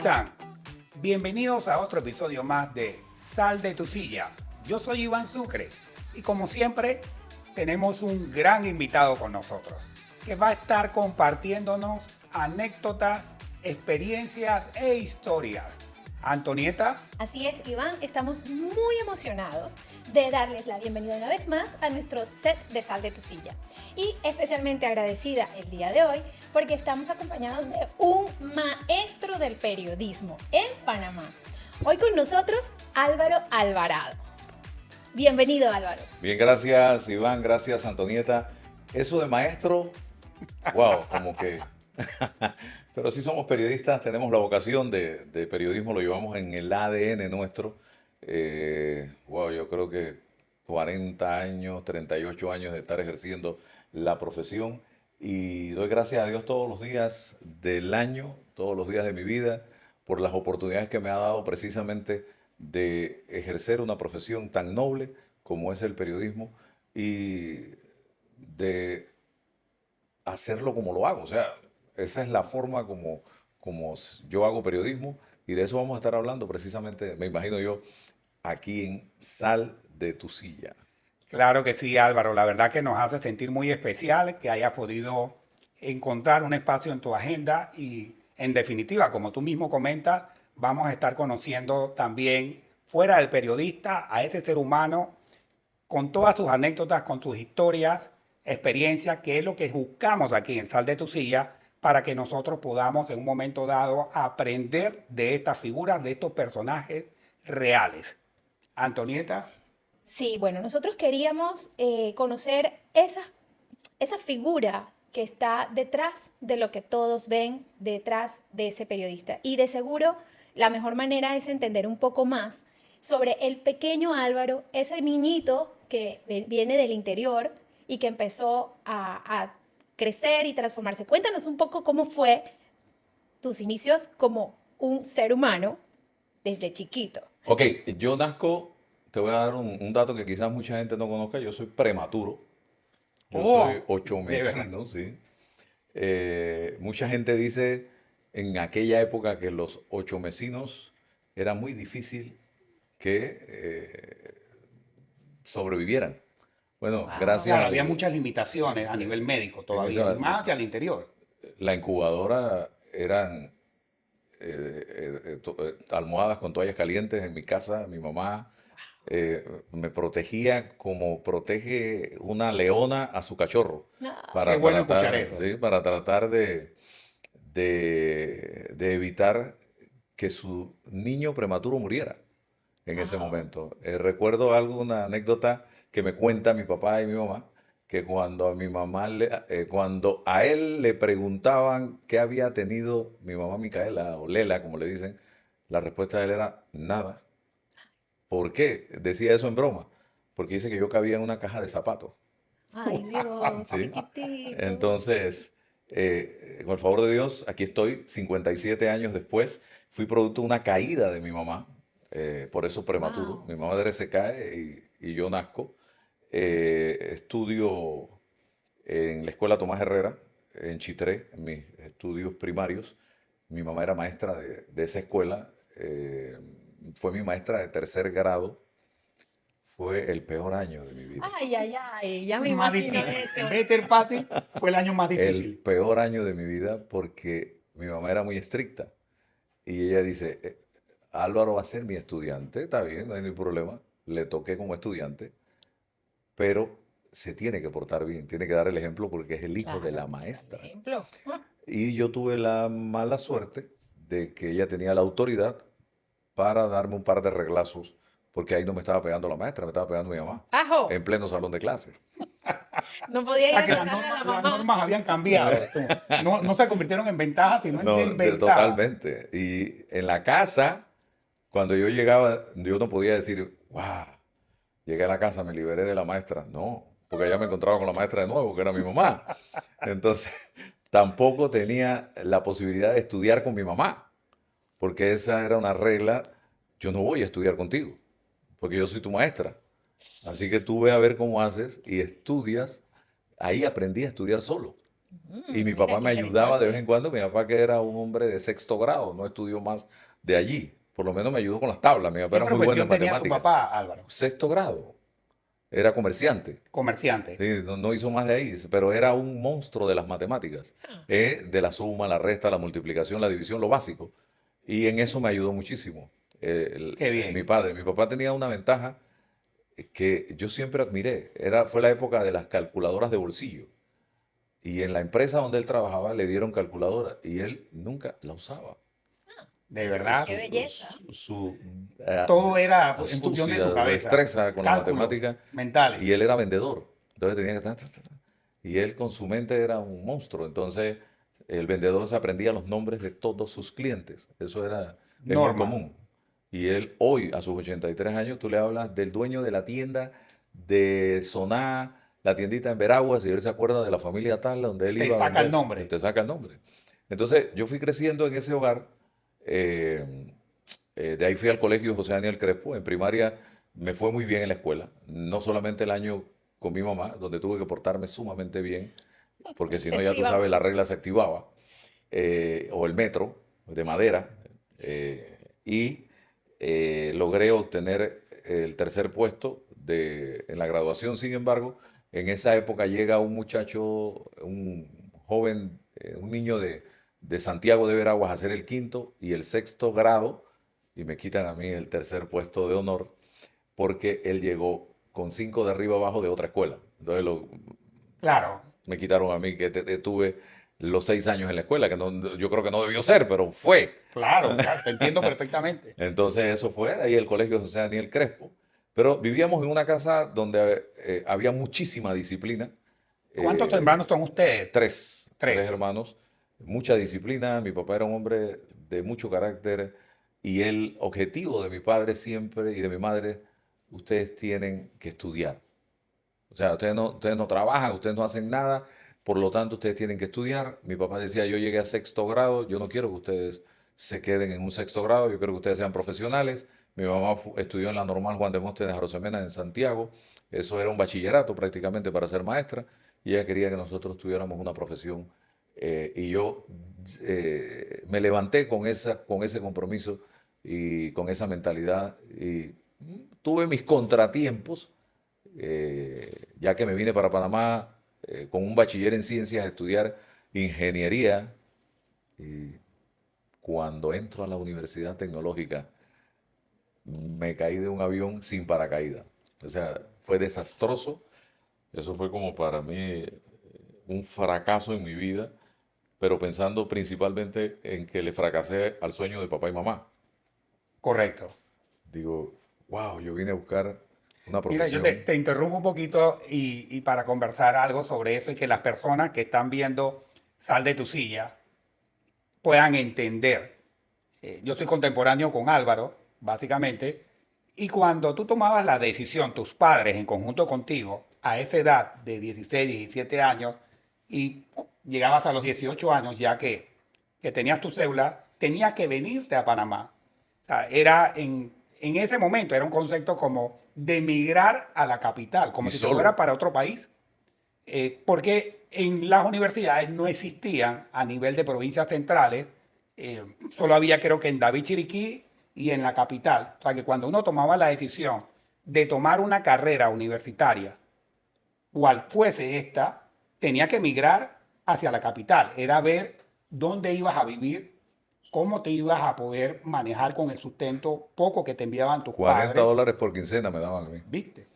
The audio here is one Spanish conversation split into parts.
están? Bienvenidos a otro episodio más de Sal de tu silla. Yo soy Iván Sucre y como siempre tenemos un gran invitado con nosotros que va a estar compartiéndonos anécdotas, experiencias e historias. Antonieta. Así es, Iván, estamos muy emocionados de darles la bienvenida una vez más a nuestro set de Sal de tu silla. Y especialmente agradecida el día de hoy porque estamos acompañados de un maestro del periodismo en Panamá. Hoy con nosotros, Álvaro Alvarado. Bienvenido, Álvaro. Bien, gracias, Iván, gracias, Antonieta. Eso de maestro, wow, como que... Pero sí somos periodistas, tenemos la vocación de periodismo, lo llevamos en el ADN nuestro. Wow, yo creo que 40 años, 38 años de estar ejerciendo la profesión y doy gracias a Dios todos los días del año, todos los días de mi vida, por las oportunidades que me ha dado precisamente de ejercer una profesión tan noble como es el periodismo y de hacerlo como lo hago. O sea, esa es la forma como yo hago periodismo y de eso vamos a estar hablando precisamente, me imagino yo, aquí en Sal de tu silla. Claro que sí, Álvaro. La verdad que nos hace sentir muy especial que hayas podido encontrar un espacio en tu agenda y, en definitiva, como tú mismo comentas, vamos a estar conociendo también, fuera del periodista, a ese ser humano con todas sus anécdotas, con sus historias, experiencias, que es lo que buscamos aquí en Sal de tu silla, para que nosotros podamos en un momento dado aprender de estas figuras, de estos personajes reales. Antonieta. Sí, bueno, nosotros queríamos conocer esa figura que está detrás de lo que todos ven, detrás de ese periodista. Y de seguro, la mejor manera es entender un poco más sobre el pequeño Álvaro, ese niñito que viene del interior y que empezó a crecer y transformarse. Cuéntanos un poco cómo fue tus inicios como un ser humano desde chiquito. Ok, yo nazco, te voy a dar un dato que quizás mucha gente no conozca, yo soy prematuro, yo soy Oh, de verdad. ochomecino, ¿sí? Mucha gente dice en aquella época que los ochomecinos era muy difícil que sobrevivieran. Bueno, Wow. gracias Claro, había al, muchas limitaciones a nivel médico en todavía, y esa, más hacia el interior. la incubadora eran almohadas con toallas calientes en mi casa, mi mamá me protegía como protege una leona a su cachorro Qué para bueno escuchar tratar, eso. ¿sí? Para tratar de evitar que su niño prematuro muriera en ese Wow. momento. Recuerdo algo, una anécdota que me cuenta mi papá y mi mamá, que cuando a mi mamá, cuando a él le preguntaban qué había tenido mi mamá Micaela, o Lela, como le dicen, la respuesta de él era nada. ¿Por qué? Decía eso en broma, porque dice que yo cabía en una caja de zapatos. Ay, Dios, ¿Sí? chiquitito. Entonces, con el favor de Dios, aquí estoy, 57 años después. Fui producto de una caída de mi mamá, por eso prematuro. Wow. Mi madre se cae y yo nazco. Estudio en la escuela Tomás Herrera, en Chitré, en mis estudios primarios. Mi mamá era maestra de esa escuela. Fue mi maestra de tercer grado. Fue el peor año de mi vida. Ay, ay, ay, ya Eso me es más imagino difícil. eso. En vez de Patty, fue el año más El difícil. peor año de mi vida porque mi mamá era muy estricta. Y ella dice, Álvaro va a ser mi estudiante, está bien, no hay ningún problema. Le toqué como estudiante, pero se tiene que portar bien, tiene que dar el ejemplo porque es el hijo de Claro, la tiene que dar el maestra. ejemplo. Y yo tuve la mala suerte de que ella tenía la autoridad para darme un par de reglazos, porque ahí no me estaba pegando la maestra, me estaba pegando mi mamá, ¡Ajo! en pleno salón de clase. No podía ir Ah, a que gritarle a la las mamá. normas habían cambiado. No, no se convirtieron en ventajas, sino en No, desventajas. totalmente. Y en la casa, cuando yo llegaba, yo no podía decir, wow, llegué a la casa, me liberé de la maestra. No, porque ya me encontraba con la maestra de nuevo, que era mi mamá. Entonces, tampoco tenía la posibilidad de estudiar con mi mamá, porque esa era una regla. Yo no voy a estudiar contigo, porque yo soy tu maestra. Así que tú ve a ver cómo haces y estudias. Ahí aprendí a estudiar solo. Y mi Mira, papá qué me ayudaba de vez interesante. en cuando. Mi papá que era un hombre de sexto grado, no estudió más de allí. Por lo menos me ayudó con las tablas. Mi papá ¿Qué era muy bueno en profesión tenía tu matemáticas. papá, Álvaro? Sexto grado. Era comerciante. Comerciante. Sí, no hizo más de ahí, pero era un monstruo de las matemáticas, de la suma, la resta, la multiplicación, la división, lo básico. Y en eso me ayudó muchísimo Qué mi bien. padre. Mi papá tenía una ventaja que yo siempre admiré. Fue la época de las calculadoras de bolsillo. Y en la empresa donde él trabajaba le dieron calculadora y él nunca la usaba. De verdad. Qué belleza. Su Todo era en función de astucia, su cabeza. destreza con la Cálculos matemática, mentales. y él era vendedor. Entonces tenía que... Y él con su mente era un monstruo. Entonces el vendedor se aprendía los nombres de todos sus clientes. Es muy Norma. común. Y él hoy, a sus 83 años, tú le hablas del dueño de la tienda de Soná, la tiendita en Veraguas, y él se acuerda de la familia tal, donde él Te iba a saca el vender. nombre. Te saca el nombre. Entonces yo fui creciendo en ese hogar. eh, de ahí fui al colegio José Daniel Crespo. En primaria me fue muy bien en la escuela. No solamente el año con mi mamá, donde tuve que portarme sumamente bien, porque si no, ya tú sabes, Efectivamente. la regla se activaba, o el metro de madera, y logré obtener el tercer puesto en la graduación. Sin embargo, en esa época llega un muchacho, un joven, un niño de Santiago de Veraguas a hacer el quinto y el sexto grado, y me quitan a mí el tercer puesto de honor, porque él llegó con 5 de arriba abajo de otra escuela. Entonces Claro, me quitaron a mí, que tuve los 6 años en la escuela, que yo creo que no debió ser, pero fue. claro, claro. Te entiendo perfectamente. Entonces eso fue, ahí el colegio José Daniel Crespo. Pero vivíamos en una casa donde había muchísima disciplina. ¿Cuántos eh, hermanos son ustedes? tres Tres. hermanos, mucha disciplina. Mi papá era un hombre de mucho carácter, y el objetivo de mi padre siempre y de mi madre: ustedes tienen que estudiar. O sea, ustedes no trabajan, ustedes no hacen nada, por lo tanto ustedes tienen que estudiar. Mi papá decía: yo llegué a sexto grado, yo no quiero que ustedes se queden en un sexto grado, yo quiero que ustedes sean profesionales. Mi mamá estudió en la Normal Juan de Montes de Arosemena en Santiago. Eso era un bachillerato prácticamente para ser maestra, y ella quería que nosotros tuviéramos una profesión. Y yo me levanté con ese compromiso y con esa mentalidad, y tuve mis contratiempos, ya que me vine para Panamá con un bachiller en ciencias a estudiar ingeniería. Y cuando entro a la Universidad Tecnológica, me caí de un avión sin paracaídas. O sea, fue desastroso. Eso fue como para mí un fracaso en mi vida, pero pensando principalmente en que le fracasé al sueño de papá y mamá. Correcto. Digo, wow, yo vine a buscar una Mira, profesión. te interrumpo un poquito y para conversar algo sobre eso y que las personas que están viendo Sal de tu silla puedan entender. Yo soy contemporáneo con Álvaro, básicamente, y cuando tú tomabas la decisión, tus padres en conjunto contigo, a esa edad de 16, 17 años, y llegabas a los 18 años, ya que tenías tu cédula, tenías que venirte a Panamá. O sea, en ese momento era un concepto como de emigrar a la capital, como Y si te fuera solo. para otro país, porque en las universidades no existían a nivel de provincias centrales, solo había creo que en David Chiriquí y en la capital. O sea que cuando uno tomaba la decisión de tomar una carrera universitaria, cual fuese esta, tenía que emigrar hacia la capital. Era ver dónde ibas a vivir, cómo te ibas a poder manejar con el sustento poco que te enviaban tus 40 padres, dólares por quincena me daban a mí. ¿viste?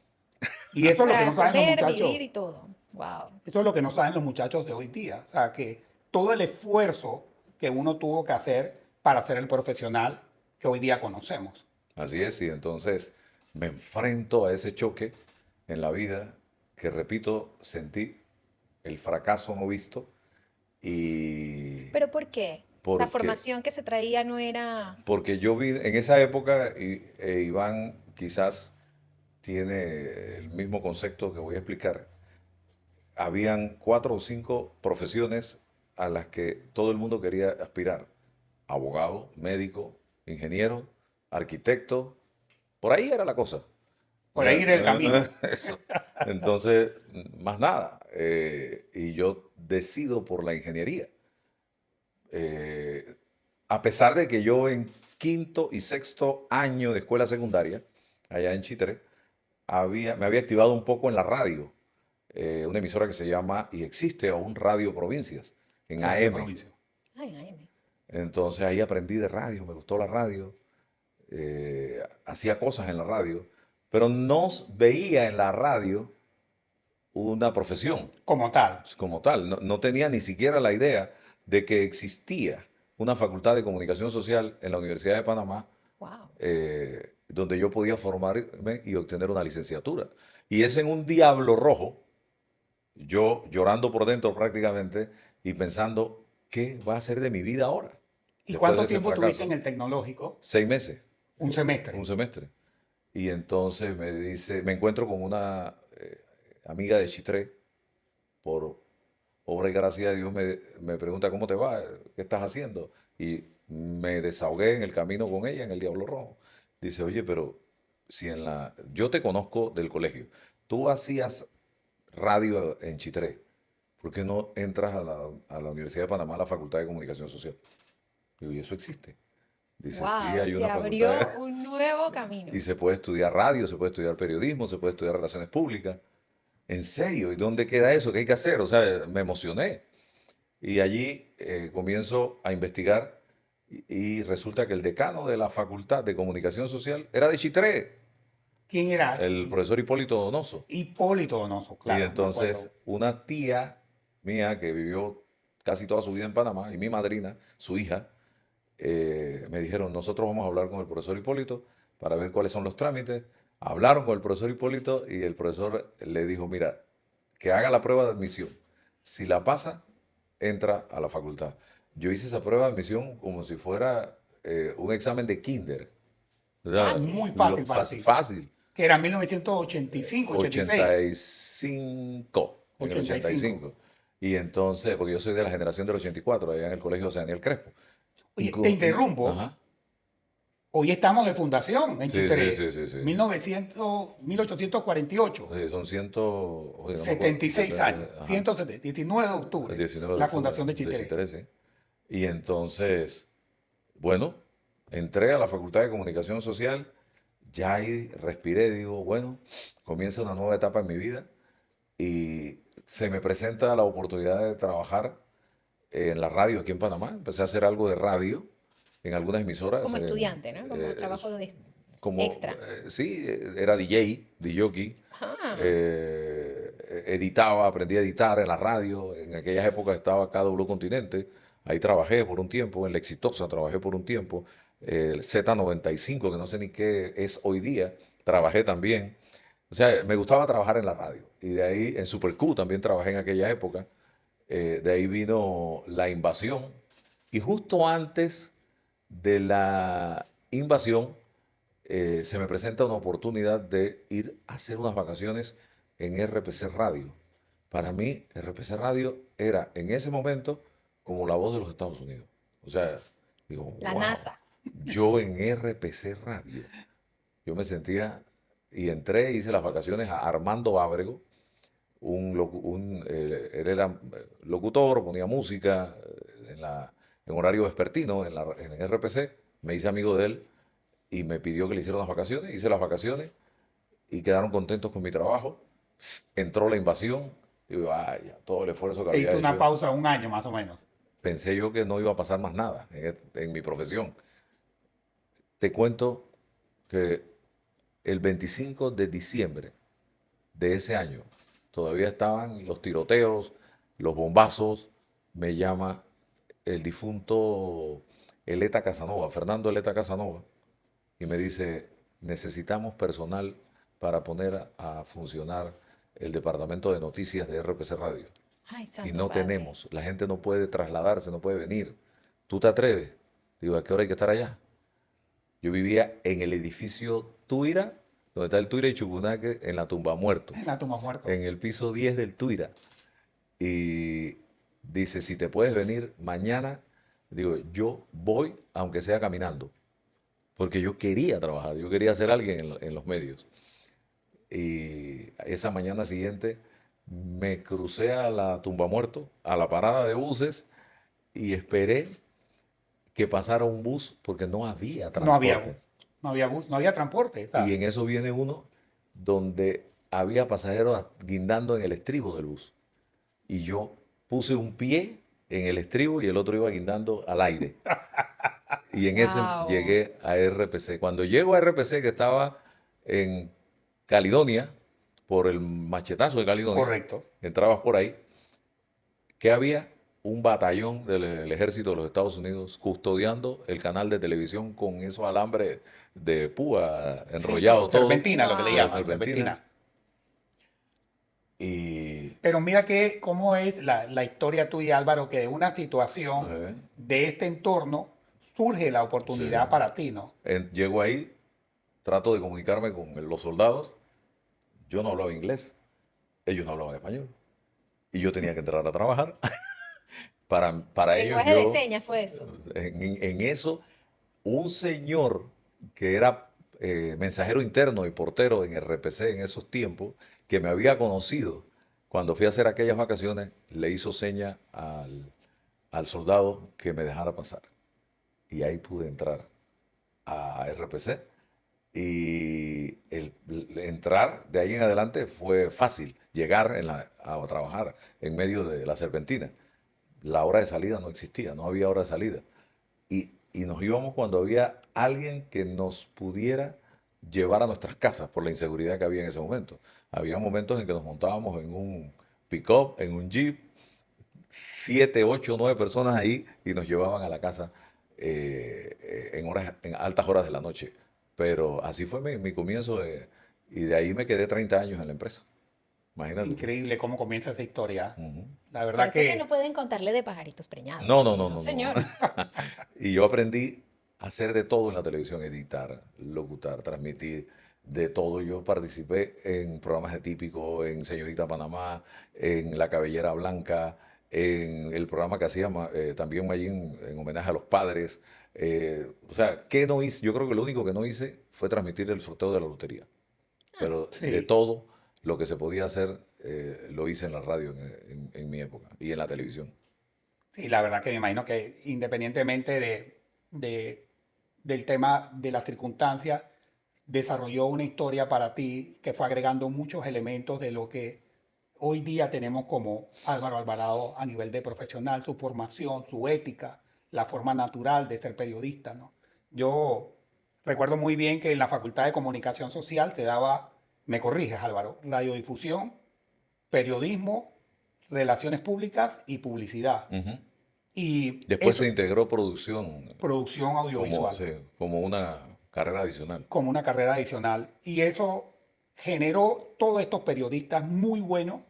Y eso es lo que Para no saben los comer, vivir muchachos. y todo. Wow. Eso es lo que no saben los muchachos de hoy día. O sea, que todo el esfuerzo que uno tuvo que hacer para ser el profesional que hoy día conocemos. Así es, y entonces me enfrento a ese choque en la vida que, repito, sentí el fracaso no visto. Y ¿Pero por qué? La porque, formación que se traía no era... porque yo vi en esa época, Iván quizás tiene el mismo concepto que voy a explicar. Habían 4 o 5 profesiones a las que todo el mundo quería aspirar: abogado, médico, ingeniero, arquitecto. Por ahí era la cosa. Por ahí era el camino. Eso. Entonces, más nada. Y yo decido por la ingeniería. Eh, a pesar de que yo en quinto y sexto año de escuela secundaria, allá en Chitré, me había activado un poco en la radio, una emisora que se llama y existe aún Radio Provincias, en Radio AM. Provincia. Ay, ay, Entonces ahí aprendí de radio, me gustó la radio, hacía cosas en la radio, pero no veía en la radio una profesión Como tal. como tal. No tenía ni siquiera la idea de que existía una facultad de comunicación social en la Universidad de Panamá wow. donde yo podía formarme y obtener una licenciatura. Y es en un diablo rojo, yo llorando por dentro prácticamente y pensando, ¿qué va a ser de mi vida ahora? ¿Y Después cuánto de ese tiempo tuviste fracaso. en el tecnológico? 6 meses, Un semestre. un semestre. Y entonces me encuentro con una amiga de Chitré, por obra y gracia de Dios, me pregunta cómo te va, qué estás haciendo. Y me desahogué en el camino con ella en el Diablo Rojo. Dice, oye, pero si yo te conozco del colegio, tú hacías radio en Chitré, ¿por qué no entras a la Universidad de Panamá, a la Facultad de Comunicación Social? Digo, ¿y eso existe? Dice, sí, Wow, hay se una facultad abrió un nuevo camino. y se puede estudiar radio, se puede estudiar periodismo, se puede estudiar relaciones públicas. ¿En serio? ¿Y dónde queda eso? ¿Qué hay que hacer? O sea, me emocioné. Y allí comienzo a investigar y resulta que el decano de la Facultad de Comunicación Social era de Chitré, ¿Quién era? el profesor Hipólito Donoso. Hipólito Donoso, Y claro, me entonces acuerdo. una tía mía que vivió casi toda su vida en Panamá y mi madrina, su hija, me dijeron, nosotros vamos a hablar con el profesor Hipólito para ver cuáles son los trámites. Hablaron con el profesor Hipólito y el profesor le dijo, mira, que haga la prueba de admisión. Si la pasa, entra a la facultad. Yo hice esa prueba de admisión como si fuera un examen de kinder. O sea, Fácil. Muy fácil para fácil, ti. fácil. Que era 1985, 86. 85, en el 85. 85. Y entonces, porque yo soy de la generación del 84, allá en el colegio José Daniel Crespo. Oye, te interrumpo. Ajá. Hoy estamos de fundación en Sí, Chitré. sí. 1848. Sí, son 100, oye, no me acuerdo. 76 años. Ajá. 170, 19 de octubre. El 19 de La octubre fundación de Chitré. sí. Y entonces, bueno, entré a la Facultad de Comunicación Social, ya ahí respiré, digo, bueno, comienza una nueva etapa en mi vida y se me presenta la oportunidad de trabajar en la radio aquí en Panamá. Empecé a hacer algo de radio en algunas emisoras. Como estudiante, ¿no? Como eh, trabajo como, extra. sí, era DJ, DJ. Ah, Editaba, aprendí a editar en la radio. En aquellas épocas estaba KW Continente. Ahí trabajé por un tiempo. En La Exitosa trabajé por un tiempo. El Z95, que no sé ni qué es hoy día, trabajé también. O sea, me gustaba trabajar en la radio. Y de ahí en Super Q también trabajé en aquella época. De ahí vino la invasión. Y justo antes de la invasión, se me presenta una oportunidad de ir a hacer unas vacaciones en RPC Radio. Para mí, RPC Radio era en ese momento como la voz de los Estados Unidos. O sea, digo, la wow, NASA. yo en RPC Radio. Yo me sentía y entré, hice las vacaciones a Armando Ábrego, él era locutor, ponía música en horario vespertino en RPC, me hice amigo de él y me pidió que le hiciera unas vacaciones, hice las vacaciones y quedaron contentos con mi trabajo. Entró la invasión y vaya, todo el esfuerzo que Se había hizo una hecho. pausa un año más o menos. Pensé yo que no iba a pasar más nada en mi profesión. Te cuento que el 25 de diciembre de ese año, todavía estaban los tiroteos, los bombazos, me llama el difunto Eleta Casanova, Fernando Eleta Casanova, y me dice, necesitamos personal para poner a funcionar el departamento de noticias de RPC Radio. Ay, Y santo no padre. tenemos, la gente no puede trasladarse, no puede venir. ¿Tú te atreves? Digo, ¿a qué hora hay que estar allá? Yo vivía en el edificio Tuira, donde está el Tuira y Chucunaque, en la tumba muerto, En la tumba muerto. en el piso 10 del Tuira. Y dice, si te puedes venir mañana, digo, yo voy, aunque sea caminando, porque yo quería trabajar, yo quería ser alguien en los medios. y esa mañana siguiente me crucé a la Tumba Muerto, a la parada de buses, y esperé que pasara un bus porque no había No había bus, transporte. no había bus, no había transporte. O Y sea, en eso viene uno donde había pasajeros guindando en el estribo del bus. Y yo puse un pie en el estribo y el otro iba guindando al aire. Y en ese Wow. llegué a RPC. Cuando llego a RPC, que estaba en Caledonia, por el machetazo de Caledonia, correcto. entrabas por ahí, que había un batallón del ejército de los Estados Unidos custodiando el canal de televisión con esos alambres de púa Sí, sí, enrollado todo, serpentina, lo que le de Wow. llaman, serpentina. serpentina. Y Pero mira que cómo es la historia tuya, Álvaro, que de una situación eh, de este entorno surge la sí, oportunidad para ti, ¿no? llego ahí, trato de comunicarme con los soldados. Yo no hablaba inglés, ellos no hablaban español. Y yo tenía que entrar a trabajar. Para ellos Lenguaje de yo, señas fue eso. en eso, un señor que era mensajero interno y portero en RPC en esos tiempos, que me había conocido cuando fui a hacer aquellas vacaciones, le hizo seña al soldado que me dejara pasar. Y ahí pude entrar a RPC. Y entrar de ahí en adelante fue fácil, llegar a trabajar en medio de la serpentina. La hora de salida no existía, no había hora de salida. Y nos íbamos cuando había alguien que nos pudiera llevar a nuestras casas por la inseguridad que había en ese momento. Había momentos en que nos montábamos en un pick-up, en un jeep, 7, 8, 9 personas ahí y nos llevaban a la casa en altas horas de la noche. Pero así fue mi comienzo y de ahí me quedé 30 años en la empresa. Imagínate tú. Increíble cómo comienza esa historia. Ujú. La Por verdad eso es que no que pueden contarle de pajaritos preñados No, no, aquí, no, no, no, no. señor. Y yo aprendí a hacer de todo en la televisión, editar, locutar, transmitir, de todo. Yo participé en programas de Típico, en Señorita Panamá, en La Cabellera Blanca, en el programa que hacía también Mayín en homenaje a los padres. O sea, ¿qué no hice? Yo creo que lo único que no hice fue transmitir el sorteo de la lotería. Pero de sí, todo lo que se podía hacer, lo hice en la radio en mi época y en la televisión. sí, la verdad que me imagino que independientemente del tema de las circunstancias, desarrolló una historia para ti que fue agregando muchos elementos de lo que hoy día tenemos como Álvaro Alvarado a nivel de profesional, su formación, su ética, la forma natural de ser periodista, ¿no? Yo recuerdo muy bien que en la Facultad de Comunicación Social se daba, me corriges Álvaro, radiodifusión, periodismo, relaciones públicas y publicidad. Ujú. Y Después eso, se integró producción producción como, audiovisual, sí, como una carrera adicional. como una carrera adicional. Y eso generó todos estos periodistas muy buenos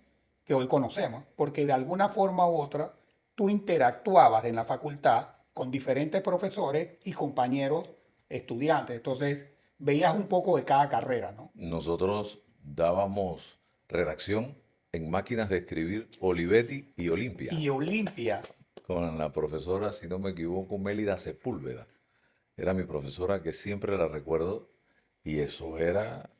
que hoy conocemos, porque de alguna forma u otra tú interactuabas en la facultad con diferentes profesores y compañeros estudiantes. Entonces veías un poco de cada carrera, ¿no? Nosotros dábamos redacción en máquinas de escribir Olivetti y Olimpia, Y Olimpia, con la profesora, si no me equivoco, Mélida Sepúlveda. Era mi profesora que siempre la recuerdo y eso era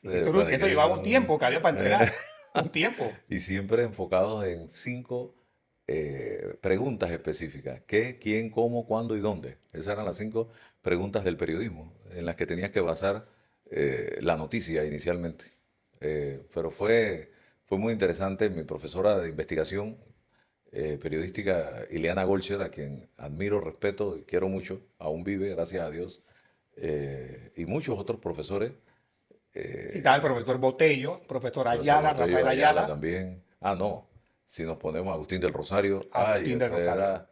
para eso que llevaba un tiempo que había para eh, entregar, un tiempo. y siempre enfocados en 5 preguntas específicas. ¿Qué, quién, cómo, cuándo y dónde? Esas eran las 5 preguntas del periodismo en las que tenías que basar la noticia inicialmente. Pero fue muy interesante. Mi profesora de investigación periodística, Ileana Golcher, a quien admiro, respeto y quiero mucho, aún vive, gracias a Dios, y muchos otros profesores. Sí, estaba el eh, profesor Botello, profesor Profesor Ayala, Botello, Rafael Ayala Ayala, también. Ah, no. Si nos ponemos Agustín del Rosario, ay, Agustín de ese Rosario. era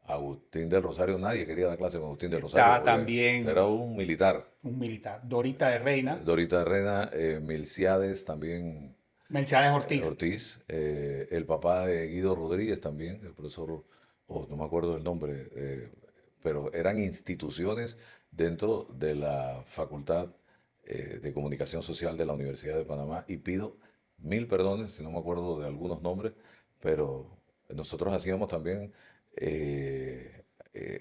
Agustín del Rosario. Nadie quería dar clase con Agustín del Rosario Está porque ese también era un militar. un militar, Dorita de Reina, Dorita Herrera, Milciades también, Mercedes Ortiz. Ortiz, el papá de Guido Rodríguez también, el profesor, no me acuerdo el nombre, pero eran instituciones dentro de la Facultad de Comunicación Social de la Universidad de Panamá y pido mil perdones si no me acuerdo de algunos nombres, pero nosotros hacíamos también eh, eh,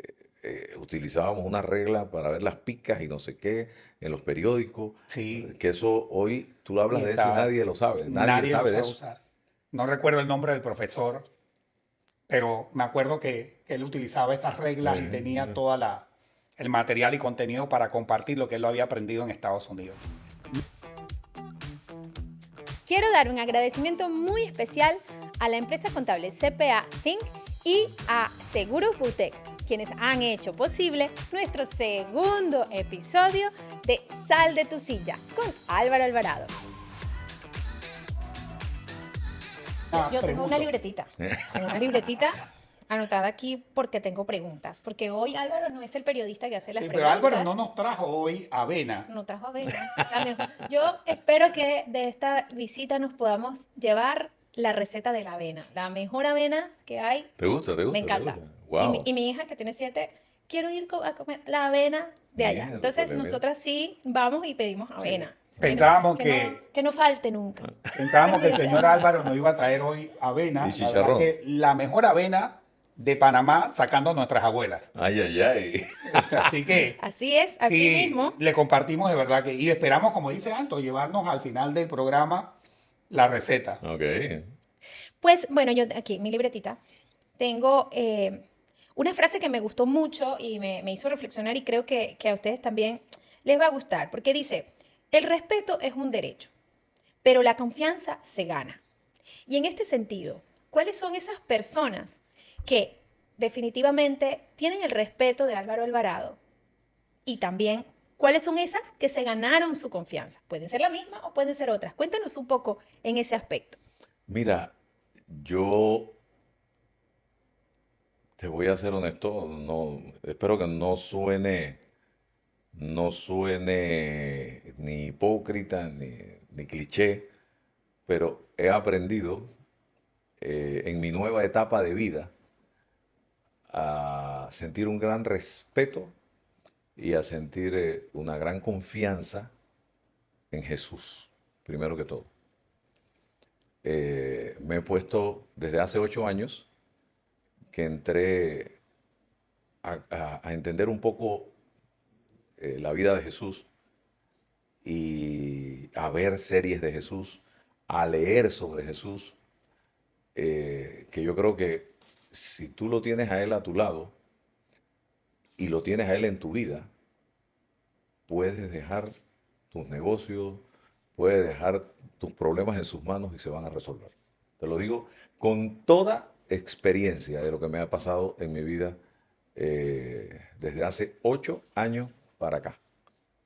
utilizábamos una regla para ver las picas y no sé qué en los periódicos, Sí, que eso hoy tú hablas y de eso y está, nadie lo sabe, nadie nadie lo sabe de sabe eso. usar. No recuerdo el nombre del profesor, pero me acuerdo que él utilizaba esas reglas y tenía toda el material y contenido para compartir lo que él lo había aprendido en Estados Unidos. Quiero dar un agradecimiento muy especial a la empresa contable CPA Think y a Seguros Butec, quienes han hecho posible nuestro segundo episodio de Sal de tu silla con Álvaro Alvarado. Yo tengo una libretita anotada aquí porque tengo preguntas, porque hoy Álvaro no es el periodista que hace las Pero preguntas. Álvaro no nos trajo hoy avena. No trajo avena. Yo espero que de esta visita nos podamos llevar la receta de la avena, la mejor avena que hay. ¿Te gusta? ¿Te Me gusta? ¿Te encanta. gusta? Y Wow. mi hija que tiene 7, quiero ir a comer la avena de allá. Bien, Entonces Rosales, mira. nosotras sí vamos y pedimos avena. Pensábamos que no falte nunca. Pensábamos que el Ese es mi señor deseo. Álvaro nos iba a traer hoy Y avena. La verdad chicharrón. que la mejor avena de Panamá sacando nuestras abuelas. Ay, ay, ay. Así que Así es, así sí, mismo. le compartimos de verdad que, y esperamos, como dice Anto, llevarnos al final del programa la receta. Ok. Pues bueno, yo aquí en mi libretita tengo una frase que me gustó mucho y me hizo reflexionar y creo que a ustedes también les va a gustar, porque dice, el respeto es un derecho, pero la confianza se gana. Y en este sentido, ¿cuáles son esas personas que definitivamente tienen el respeto de Álvaro Alvarado? Y también, ¿cuáles son esas que se ganaron su confianza? Pueden ser la misma o pueden ser otras. Cuéntanos un poco en ese aspecto. Mira, yo te voy a ser honesto, no, espero que no suene ni hipócrita ni cliché, pero he aprendido en mi nueva etapa de vida a sentir un gran respeto y a sentir una gran confianza en Jesús, primero que todo. Me he puesto desde hace 8 años que entré a entender un poco la vida de Jesús y a ver series de Jesús, a leer sobre Jesús, que yo creo que si tú lo tienes a Él a tu lado y lo tienes a Él en tu vida, puedes dejar tus negocios, puedes dejar tus problemas en sus manos y se van a resolver. Te lo digo con toda experiencia de lo que me ha pasado en mi vida desde hace 8 años para acá.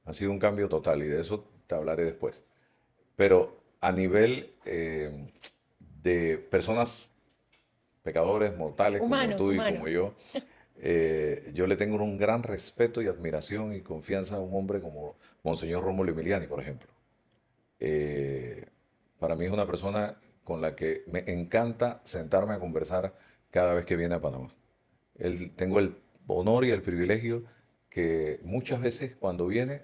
Ha sido un cambio total y de eso te hablaré después. Pero a nivel de personas, pecadores, mortales como Humanos, tú y como humanos. yo le tengo un gran respeto y admiración y confianza a un hombre como Monseñor Rómulo Emiliani, por ejemplo. Eh, para mí es una persona con la que me encanta sentarme a conversar cada vez que viene a Panamá. Tengo el honor y el privilegio que muchas veces cuando viene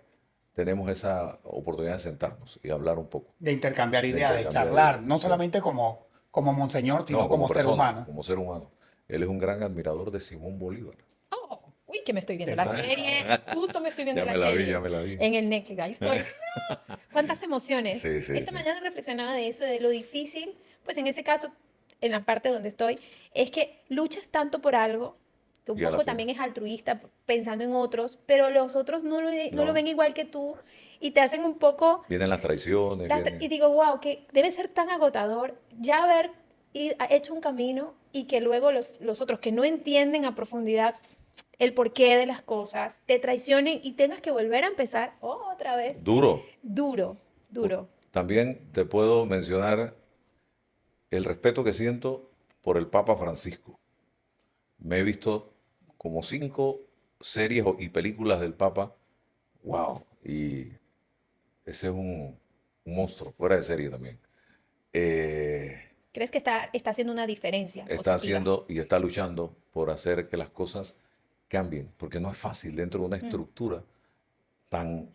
tenemos esa oportunidad de sentarnos y hablar un poco, De intercambiar de ideas, de intercambiar charlar, ideas. no Sí. solamente como monseñor, sino No, como como ser persona, humano. como ser humano. Él es un gran admirador de Simón Bolívar. Oh, uy, que me estoy viendo ¿Te la parece? serie. Justo me estoy viendo Ya la me la vi, serie. ya me la vi. En el Netflix, ahí estoy. ¿Cuántas emociones? Sí, sí, Esta sí. mañana reflexionaba de eso, de lo difícil, pues en ese caso, en la parte donde estoy, es que luchas tanto por algo, que un Y a la poco final. también es altruista, pensando en otros, pero los otros no lo No. ven igual que tú y te hacen un poco Vienen las traiciones, y digo, wow, que debe ser tan agotador ya haber hecho un camino y que luego los otros que no entienden a profundidad el porqué de las cosas te traicionen y tengas que volver a empezar otra vez. duro. Duro, duro. También te puedo mencionar el respeto que siento por el Papa Francisco. Me he visto como 5 series y películas del Papa. Wow. Y ese es un monstruo, fuera de serie también. Eh, ¿Crees que está haciendo una diferencia está positiva? haciendo y está luchando por hacer que las cosas cambien, porque no es fácil dentro de una estructura tan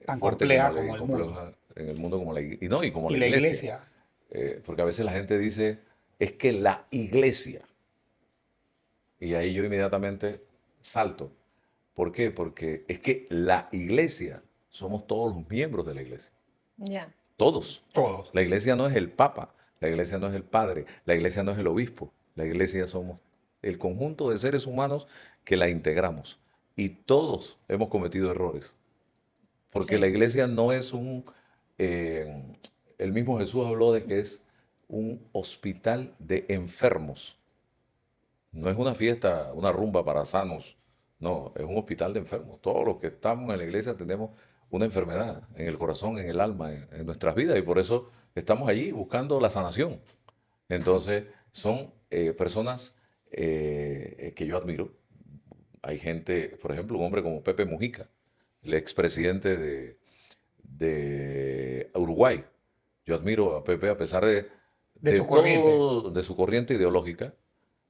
Tan fuerte compleja como como el mundo. compleja en el mundo como la iglesia, y no, y como Y la la iglesia. iglesia. Porque a veces la gente dice, es que la iglesia, y ahí yo inmediatamente salto. ¿Por qué? Porque es que la iglesia, somos todos los miembros de la iglesia. Ya. Todos. Todos. La iglesia no es el papa, la iglesia no es el padre, la iglesia no es el obispo. La iglesia somos el conjunto de seres humanos que la integramos. Y todos hemos cometido errores. Porque Sí. la iglesia no es un... eh, el mismo Jesús habló de que es un hospital de enfermos. No es una fiesta, una rumba para sanos. No, es un hospital de enfermos. Todos los que estamos en la iglesia tenemos una enfermedad en el corazón, en el alma, en nuestras vidas. Y por eso estamos allí buscando la sanación. Entonces, son personas que yo admiro. Hay gente, por ejemplo, un hombre como Pepe Mujica, el expresidente de Uruguay. Yo admiro a Pepe a pesar De de su corriente. todo, de su corriente ideológica,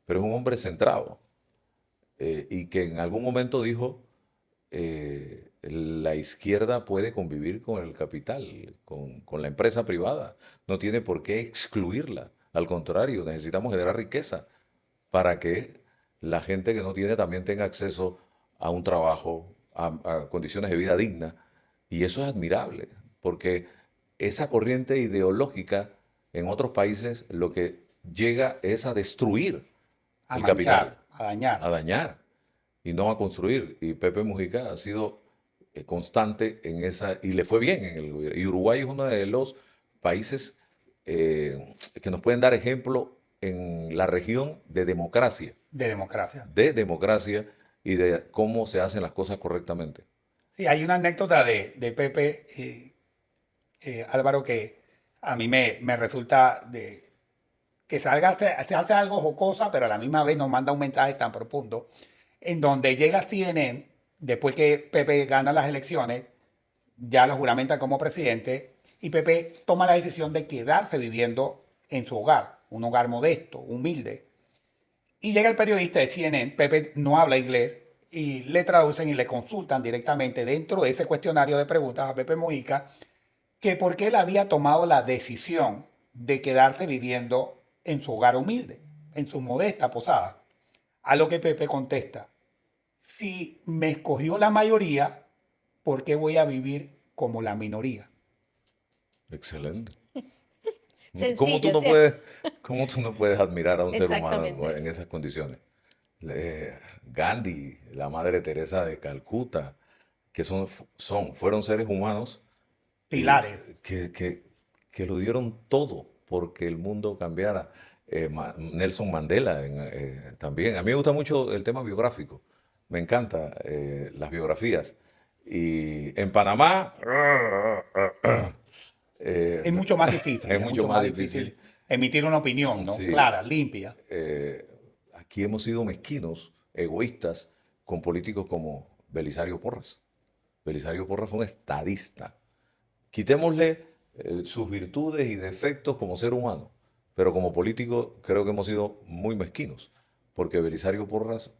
pero es un hombre centrado y que en algún momento dijo, la izquierda puede convivir con el capital, con la empresa privada, no tiene por qué excluirla, al contrario, necesitamos generar riqueza para que la gente que no tiene también tenga acceso a un trabajo, a condiciones de vida dignas. Y eso es admirable, porque esa corriente ideológica en otros países lo que llega es a destruir A el manchar, capital, a dañar. a dañar y no a construir. Y Pepe Mujica ha sido constante en esa, y le fue bien en el gobierno. Y Uruguay es uno de los países que nos pueden dar ejemplo en la región De democracia. de democracia y de cómo se hacen las cosas correctamente. Sí, hay una anécdota de Pepe, Álvaro, que a mí me resulta que se hace algo jocosa, pero a la misma vez nos manda un mensaje tan profundo, en donde llega CNN, después que Pepe gana las elecciones, ya lo juramenta como presidente, y Pepe toma la decisión de quedarse viviendo en su hogar, un hogar modesto, humilde. Y llega el periodista de CNN, Pepe no habla inglés, y le traducen y le consultan directamente dentro de ese cuestionario de preguntas a Pepe Mujica que por qué él había tomado la decisión de quedarse viviendo en su hogar humilde, en su modesta posada. A lo que Pepe contesta, si me escogió la mayoría, ¿por qué voy a vivir como la minoría? Excelente. ¿Cómo tú Sencillo, no ¿cierto? puedes, cómo tú no puedes admirar a un ser humano Exactamente. en esas condiciones? Gandhi, la Madre Teresa de Calcuta, que fueron seres humanos y Pilares. que lo dieron todo porque el mundo cambiara. Nelson Mandela también. A mí me gusta mucho el tema biográfico. Me encanta las biografías. Y en Panamá eh, es Es mucho mucho más más difícil. difícil emitir una opinión, ¿no? Sí, Clara, limpia. aquí hemos sido mezquinos, egoístas, con políticos como Belisario Porras. Belisario Porras fue un estadista. Quitémosle sus virtudes y defectos como ser humano, pero como político creo que hemos sido muy mezquinos, porque Belisario Porras,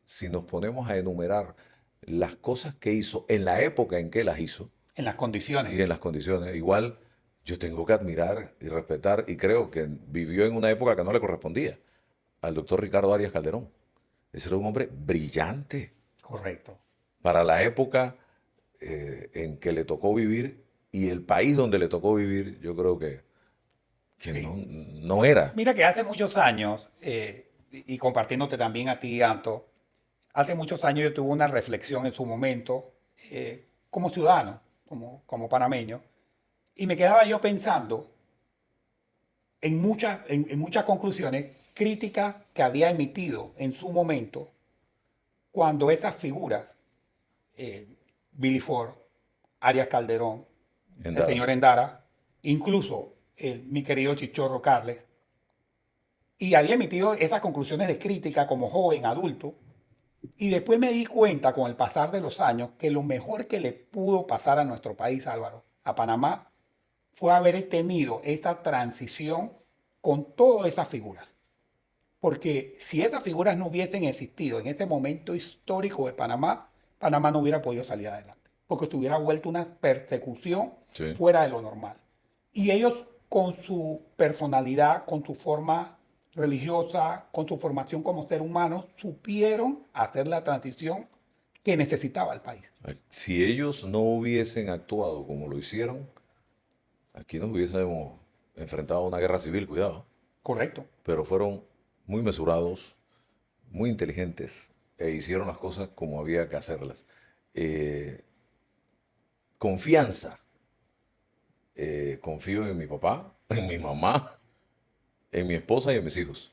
si nos ponemos a enumerar las cosas que hizo en la época en que las hizo En las y condiciones. en las condiciones, igual yo tengo que admirar y respetar y creo que vivió en una época que no le correspondía al doctor Ricardo Arias Calderón. Ese era un hombre brillante Correcto. para la época en que le tocó vivir y el país donde le tocó vivir, yo creo que Sí. no era. Mira que hace muchos años, y compartiéndote también a ti, Anto, hace muchos años yo tuve una reflexión en su momento como ciudadano, como panameño, y me quedaba yo pensando en muchas conclusiones críticas que había emitido en su momento cuando esas figuras, eh, Billy Ford, Arias Calderón, En el Dara. señor Endara, incluso mi querido Chichorro Carles, y había emitido esas conclusiones de crítica como joven, adulto, y después me di cuenta con el pasar de los años que lo mejor que le pudo pasar a nuestro país, Álvaro, a Panamá, fue haber tenido esa transición con todas esas figuras. Porque si esas figuras no hubiesen existido en este momento histórico de Panamá, Panamá no hubiera podido salir adelante. Porque se hubiera vuelto una persecución Sí. fuera de lo normal. Y ellos con su personalidad, con su forma religiosa, con su formación como ser humano, supieron hacer la transición que necesitaba el país. Si ellos no hubiesen actuado como lo hicieron, aquí nos hubiésemos enfrentado a una guerra civil, cuidado. Correcto. Pero fueron muy mesurados, muy inteligentes e hicieron las cosas como había que hacerlas. Eh, confianza. Confío en mi papá, en mi mamá, en mi esposa y en mis hijos.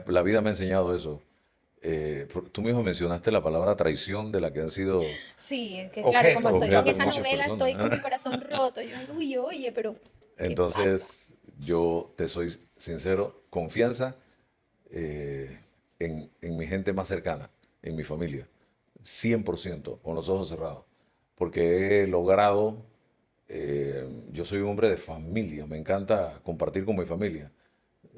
La vida me ha enseñado eso. Tú mismo mencionaste la palabra traición de la que han sido Sí, es que claro, como objeto, estoy con objeto esa muchas novela, estoy con mi personas. corazón roto. Yo, uy, oye, pero ¿qué pasa? Entonces, yo te soy sincero, confianza en mi gente más cercana, en mi familia, 100%, con los ojos cerrados, porque he logrado, yo soy un hombre de familia, me encanta compartir con mi familia.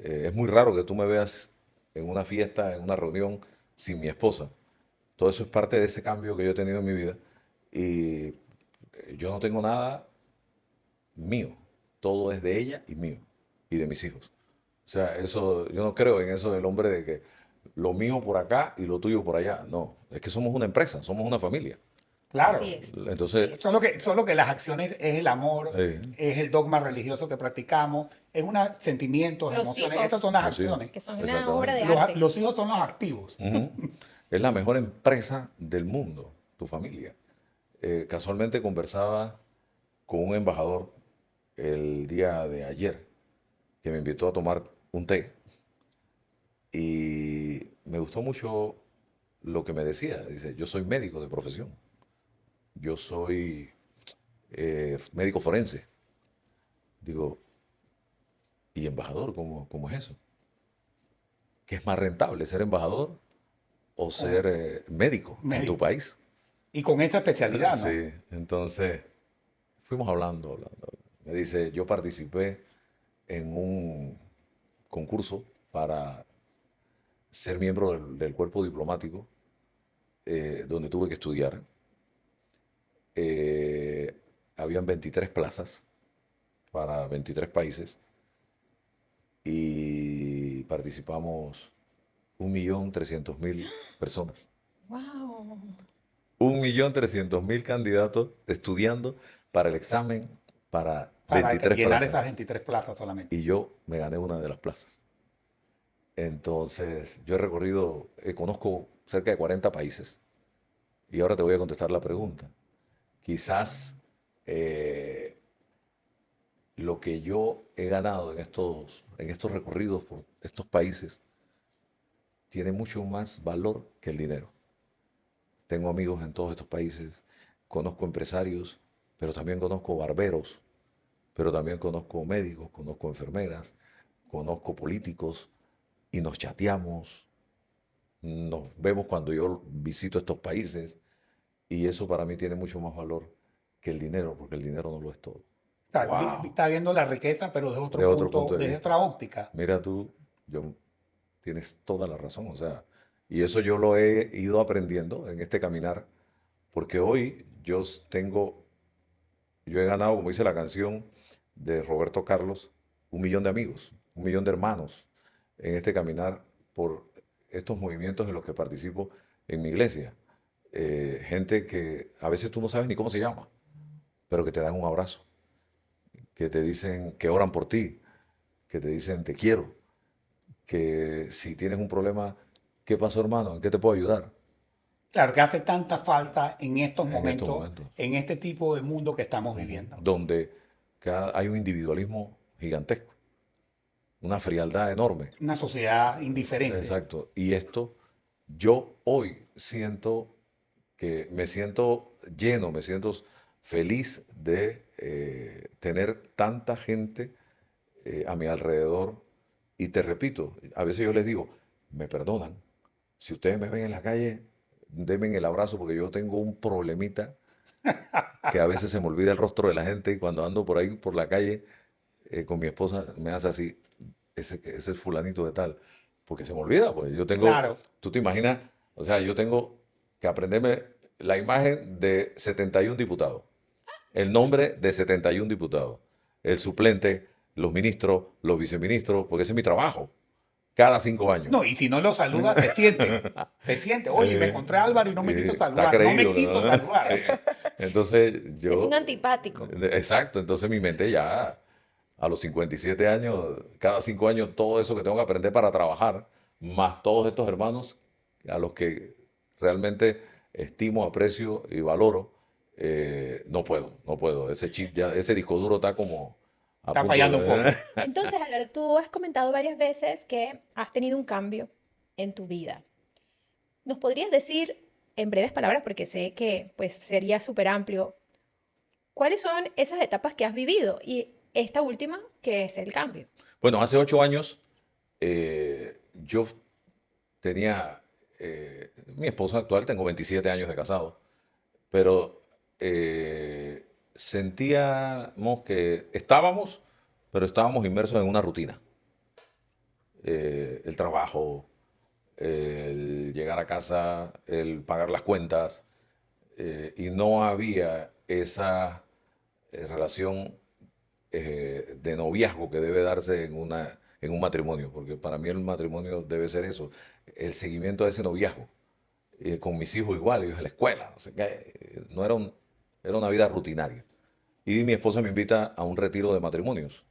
Es muy raro que tú me veas en una fiesta, en una reunión, sin mi esposa. Todo eso es parte de ese cambio que yo he tenido en mi vida y yo no tengo nada mío, todo es de ella y mío y de mis hijos. O sea, eso, yo no creo en eso del hombre de que lo mío por acá y lo tuyo por allá. No, es que somos una empresa, somos una familia. Claro. Así es, así Entonces, es. Solo que las acciones es el amor, eh, es el dogma religioso que practicamos, es sentimientos, Los emociones. Esas hijos, son las los hijos, acciones. que son una obra de exactamente. arte. Los hijos son los activos. Ujú. Es la mejor empresa del mundo, tu familia. Casualmente conversaba con un embajador el día de ayer que me invitó a tomar un té y me gustó mucho lo que me decía. Dice, yo soy médico de profesión, yo soy médico forense. Digo, ¿y embajador? ¿Cómo es eso? ¿Qué es más rentable, ser embajador o O ser médico en tu médico. país? Y con esa especialidad, ¿no? Sí, entonces fuimos hablando. Me dice, yo participé en un concurso para ser miembro del cuerpo diplomático, donde tuve que estudiar. Eh, habían 23 plazas para 23 países y participamos 1.300.000 personas. Wow. 1.300.000 candidatos estudiando para el examen para Para 23 llenar plazas. esas 23 plazas solamente. Y yo me gané una de las plazas. Entonces, yo he recorrido, conozco cerca de 40 países. Y ahora te voy a contestar la pregunta. Quizás lo que yo he ganado en estos recorridos por estos países tiene mucho más valor que el dinero. Tengo amigos en todos estos países, conozco empresarios, pero también conozco barberos, pero también conozco médicos, conozco enfermeras, conozco políticos y nos chateamos, nos vemos cuando yo visito estos países y eso para mí tiene mucho más valor que el dinero, porque el dinero no lo es todo. ¡Wow! Está viendo la riqueza, pero desde De otro otro punto, punto de desde vista. otra óptica. Mira tú, tienes toda la razón, o sea, y eso yo lo he ido aprendiendo en este caminar, porque hoy yo he ganado, como dice la canción de Roberto Carlos, 1.000.000 de amigos, 1.000.000 de hermanos en este caminar por estos movimientos en los que participo en mi iglesia. Gente que a veces tú no sabes ni cómo se llama, pero que te dan un abrazo, que te dicen que oran por ti, que te dicen te quiero, que si tienes un problema, ¿qué pasó, hermano? ¿En qué te puedo ayudar? Claro, que hace tanta falta en estos En estos momentos, momentos. en este tipo de mundo que estamos Ujú. viviendo. Donde hay un individualismo gigantesco, una frialdad enorme. Una sociedad indiferente. Exacto. Y esto, yo hoy me siento lleno, me siento feliz de tener tanta gente a mi alrededor. Y te repito, a veces yo les digo, me perdonan. Si ustedes me ven en la calle, denme el abrazo porque yo tengo un problemita que a veces se me olvida el rostro de la gente y cuando ando por ahí por la calle con mi esposa me hace así, ese es fulanito de tal, porque se me olvida, pues Claro, tú te imaginas, o sea, yo tengo que aprenderme la imagen de 71 diputados, el nombre de 71 diputados, el suplente, los ministros, los viceministros, porque ese es mi trabajo. cada 5 años. No, y si no lo saludas, se siente. Se siente. Oye, me encontré a Álvaro y no me quiso Está saludar. No me creído, quiso ¿no? saludar. Entonces Es un yo, antipático. exacto, entonces mi mente ya a los 57 años, cada 5 años, todo eso que tengo que aprender para trabajar, más todos estos hermanos a los que realmente estimo, aprecio y valoro, no puedo, no puedo. Ese chip ya, ese disco duro está como a Está punto fallando un de... poco. Entonces, Álvaro, tú has comentado varias veces que has tenido un cambio en tu vida. ¿Nos podrías decir, en breves palabras, porque sé que pues sería súper amplio, cuáles son esas etapas que has vivido y esta última, que es el cambio? Bueno, hace 8 años yo tenía, mi esposa actual, tengo 27 años de casado, pero sentíamos que estábamos, pero estábamos inmersos en una rutina. El trabajo, el llegar a casa, el pagar las cuentas, y no había esa relación de noviazgo que debe darse en un matrimonio, porque para mí el matrimonio debe ser eso, el seguimiento de ese noviazgo. Con mis hijos igual, ellos en la escuela, no sé qué, era una vida rutinaria. Y mi esposa me invita a un retiro de matrimonios,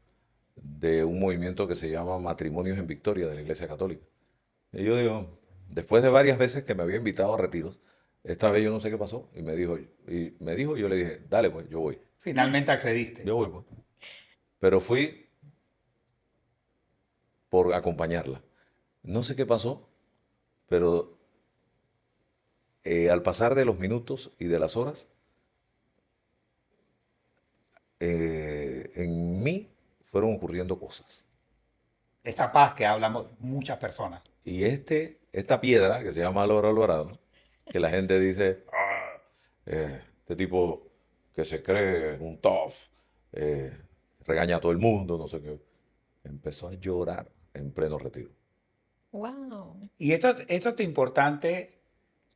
de un movimiento que se llama Matrimonios en Victoria de la Iglesia Católica. Y yo digo, después de varias veces que me había invitado a retiros, esta vez yo no sé qué pasó, y yo le dije, dale pues, Finalmente accediste. yo voy pues. Pero fui por acompañarla. No sé qué pasó, pero al pasar de los minutos y de las horas, en mí fueron ocurriendo cosas. Esa paz que hablamos muchas personas. Y esta piedra que se llama Álvaro Alvarado, que la gente dice, "Ah, este tipo que se cree un tough, eh, regaña a todo el mundo, no sé qué", empezó a llorar en pleno retiro. Wow. Y eso es importante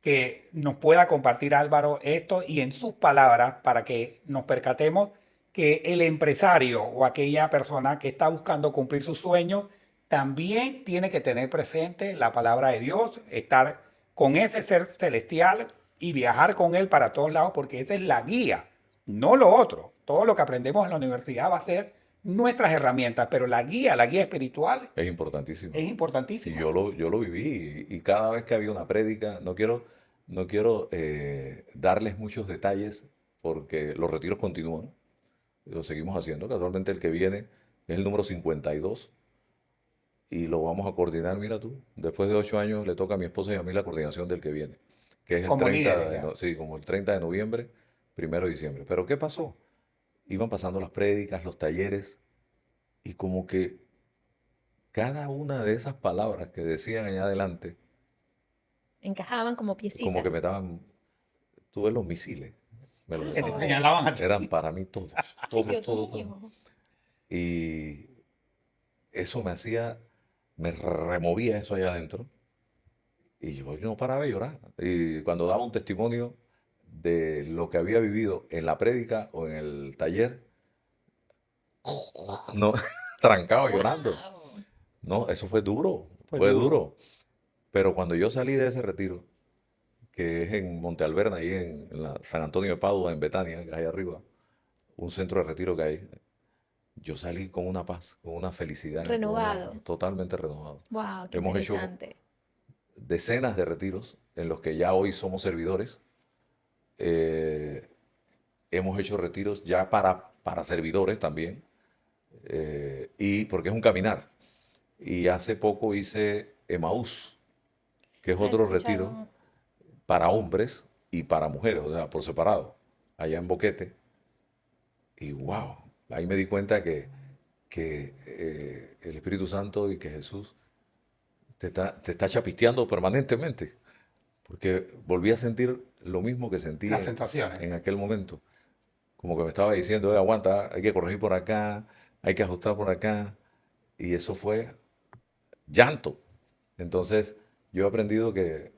que nos pueda compartir Álvaro esto y en sus palabras para que nos percatemos que el empresario o aquella persona que está buscando cumplir sus sueños también tiene que tener presente la palabra de Dios, estar con ese ser celestial y viajar con él para todos lados porque esa es la guía, no lo otro. Todo lo que aprendemos en la universidad va a ser nuestras herramientas, pero la guía espiritual Es importantísimo. es Y importantísima. yo lo viví y cada vez que había una prédica, no quiero darles muchos detalles porque los retiros continúan, lo seguimos haciendo. Casualmente el que viene es el número 52 y lo vamos a coordinar, mira tú. Después de 8 años le toca a mi esposa y a mí la coordinación del que viene, que es el Como 30 líderes de, ya. sí, como el 30 de noviembre, 1 de diciembre. Pero ¿qué pasó? Iban pasando las prédicas, los talleres y como que cada una de esas palabras que decían allá adelante, Encajaban como como que piecitas. me daban, tuve los misiles, me los Que te daban. Oh, señalaban a Eran ti. para mí todos, ay, todos, Dios todos, todos. mío. Y eso me removía eso allá adentro. Y yo no paraba de llorar. Y cuando daba un testimonio de lo que había vivido en la prédica o en el taller, no, trancado llorando. Wow. No, eso fue duro, Fue fue duro. duro. Pero cuando yo salí de ese retiro, que es en Monte Alberna, ahí en San Antonio de Padua, en Betania, que hay arriba, un centro de retiro que hay, yo salí con una paz, con una felicidad, Renovado. totalmente renovado. Wow, qué Hemos hecho interesante. decenas de retiros en los que ya hoy somos servidores. Eh, hemos hecho retiros ya para servidores también, y porque es un caminar. Y hace poco hice Emaús, que es Ah, he otro retiro escuchado. para hombres y para mujeres, o sea, por separado, allá en Boquete. Y wow, ahí me di cuenta que el Espíritu Santo y que Jesús te está chapisteando permanentemente, porque volví a sentir lo mismo que Las sentía sensaciones. en aquel momento, como que me estaba diciendo, aguanta, hay que corregir por acá, hay que ajustar por acá, y eso fue llanto. Entonces, yo he aprendido que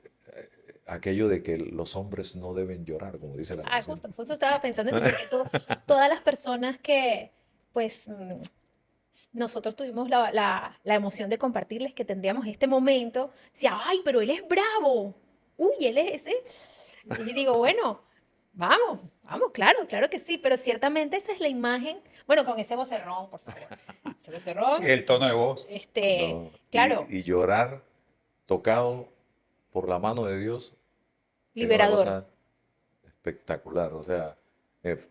aquello de que los hombres no deben llorar, como dice la Ah, canción. justo estaba pensando eso, porque todas las personas que, pues, nosotros tuvimos la emoción de compartirles que tendríamos este momento. Decía, ay, pero él es bravo. Uy, él es ese. Y digo, bueno, vamos, vamos, claro, claro que sí, pero ciertamente esa es la imagen. Bueno, con ese vocerrón, por favor. Ese vocerrón, El tono de voz. No, claro, y llorar tocado por la mano de Dios es una liberador. cosa espectacular. O sea,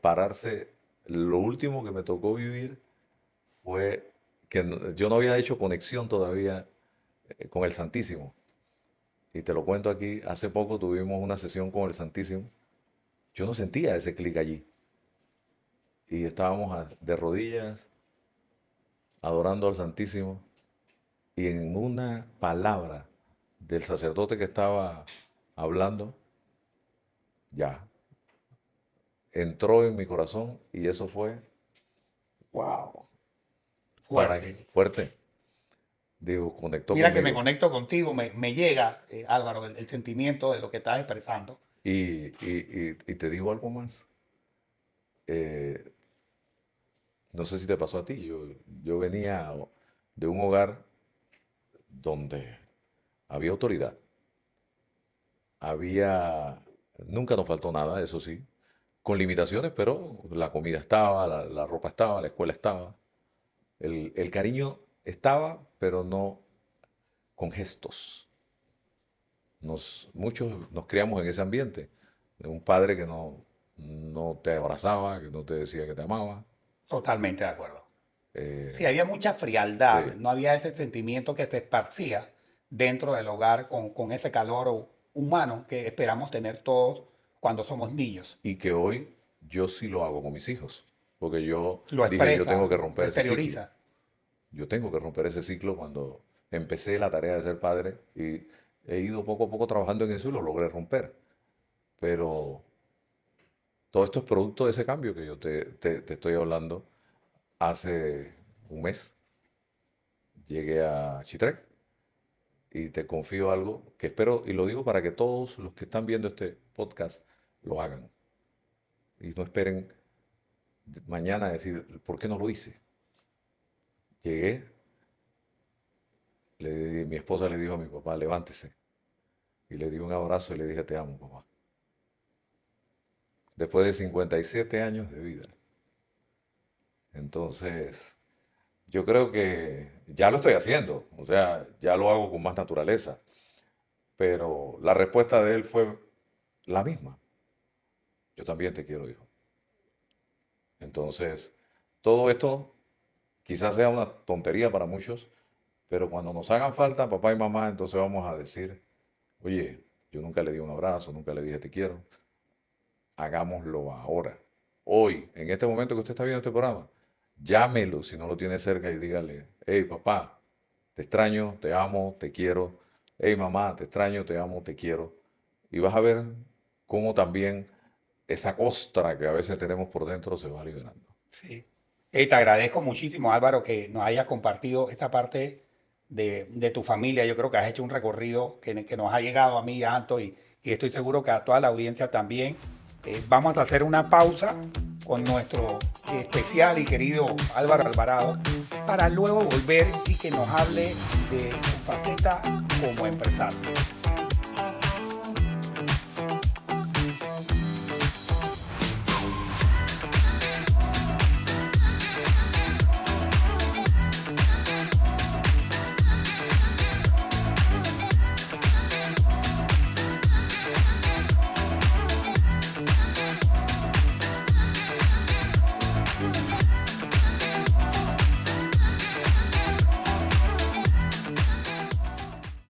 pararse, lo último que me tocó vivir fue que yo no había hecho conexión todavía con el Santísimo. Y te lo cuento aquí, hace poco tuvimos una sesión con el Santísimo. Yo no sentía ese clic allí. Y estábamos de rodillas, adorando al Santísimo. Y en una palabra del sacerdote que estaba hablando, ya, entró en mi corazón y eso fue, wow, Fuerte. fuerte. Digo, conectó Mira que me conmigo. conecto contigo, me llega, Álvaro, el sentimiento de lo que estás expresando. Y te digo algo más. Eh, no sé si te pasó a ti. Yo venía de un hogar donde había autoridad. Había, nunca nos faltó nada, eso sí, con limitaciones, pero la comida estaba, la ropa estaba, la escuela estaba. El cariño estaba, pero no con gestos. Muchos nos criamos en ese ambiente, de un padre que no te abrazaba, que no te decía que te amaba. Totalmente de acuerdo. Eh, Sí, había mucha frialdad, sí. no había ese sentimiento que se esparcía dentro del hogar con ese calor humano que esperamos tener todos cuando somos niños. Y que hoy yo sí lo hago con mis hijos, porque yo Lo dije, yo tengo expresa, que lo romper ese ciclo. exterioriza. Yo tengo que romper ese ciclo cuando empecé la tarea de ser padre y he ido poco a poco trabajando en eso y lo logré romper. Pero todo esto es producto de ese cambio que yo te estoy hablando. Hace un mes llegué a Chitré y te confío algo que espero, y lo digo para que todos los que están viendo este podcast lo hagan. Y no esperen mañana decir, ¿por qué no lo hice? Llegué, mi esposa le dijo a mi papá, levántese. Y le di un abrazo y le dije, te amo, papá. Después de 57 años de vida. Entonces, yo creo que ya lo estoy haciendo. O sea, ya lo hago con más naturaleza. Pero la respuesta de él fue la misma. Yo también te quiero, hijo. Entonces, todo esto quizás sea una tontería para muchos, pero cuando nos hagan falta papá y mamá, entonces vamos a decir, oye, yo nunca le di un abrazo, nunca le dije te quiero. Hagámoslo ahora. Hoy, en este momento que usted está viendo este programa, llámelo si no lo tiene cerca y dígale, hey papá, te extraño, te amo, te quiero. Hey mamá, te extraño, te amo, te quiero. Y vas a ver cómo también esa costra que a veces tenemos por dentro se va liberando. Sí. Te agradezco muchísimo, Álvaro, que nos hayas compartido esta parte de tu familia. Yo creo que has hecho un recorrido que nos ha llegado a mí, a Anto, y estoy seguro que a toda la audiencia también. Vamos a hacer una pausa con nuestro especial y querido Álvaro Alvarado para luego volver y que nos hable de su faceta como empresario.